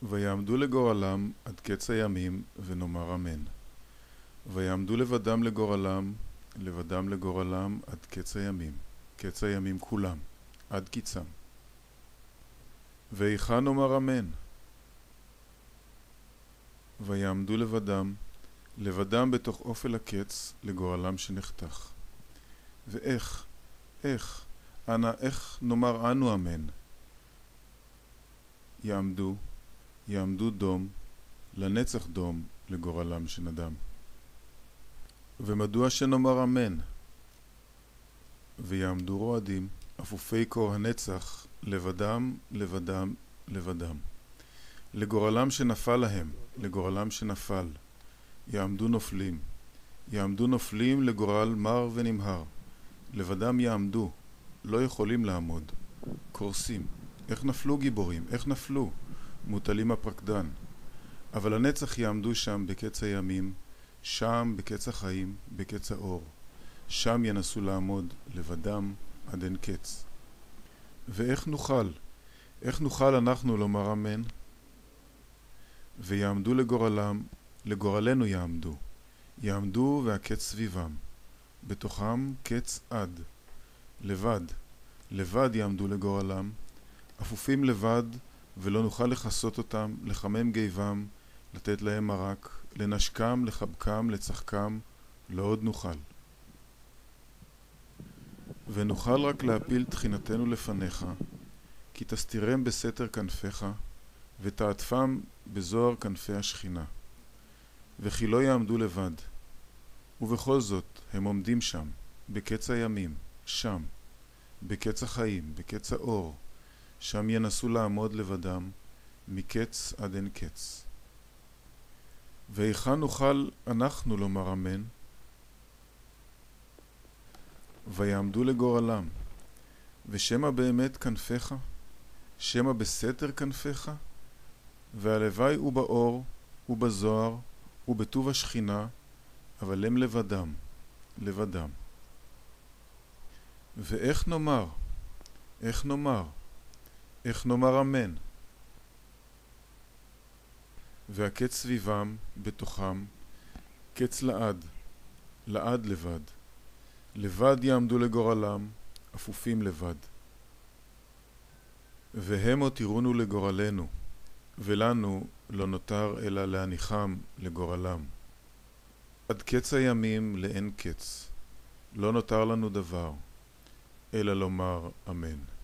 ויעמדו לגורלם עד קץ הימים, ונאמר אמן. ויעמדו לבדם לגורלם, לבדם לגורלם עד קץ הימים כולם, עד קיצם. ואיכה נאמר אמן. ויעמדו לבדם, לבדם בתוך אופל הקץ לגורלם שנחתך. ואיך, איך נאמר אנו אמן? יעמדו דום, לנצח דום לגורלם שנדם. ומדוע שנאמר אמן? ויעמדו רועדים, אפופי קור הנצח, לבדם, לגורלם שנפל להם, לגורלם שנפל. יעמדו נופלים לגורל מר ונמהר. לבדם יעמדו, לא יכולים לעמוד. קורסים. איך נפלו גיבורים? איך נפלו? מוטלים הפרקדן. אבל הנצח יעמדו שם בקץ הימים, שם בקץ החיים, בקץ האור. שם ינסו לעמוד לבדם עד אין קץ. ואיך נוכל אנחנו לומר אמן? ויעמדו לגורלם, לגורלנו יעמדו והקץ סביבם. בתוכם קץ עד. לבד יעמדו לגורלם, אפופים לבד, ולא נוכל לחסות אותם, לחמם גיבם, לתת להם מרק, לנשקם, לחבקם, לצחקם, לא עוד נוכל. ונוכל רק להפיל תחינתנו לפניך, כי תסתירם בסתר כנפיך, ותעטפם בזוהר כנפי השכינה. וכי לא יעמדו לבד. ובכל זאת הם עומדים שם, בקץ הימים, שם, בקץ החיים, בקץ האור, שם ינסו לעמוד לבדם, מקץ עד אין קץ. ואיכה נוכל אנחנו לומר אמן? ויעמדו לגורלם, ושמה באמת כנפיך, שמה בסתר כנפיך, והלוואי הוא באור, ובזוהר, ובטוב השכינה, אבל הם לבדם. ואיך נאמר אמן? והקץ סביבם, בתוכם, קץ לעד לבד יעמדו לגורלם, אפופים לבד. והם הותירונו לגורלנו, ולנו לא נותר אלא להניחם לגורלם. עד קץ הימים לאין קץ, לא נותר לנו דבר, אלא לומר אמן.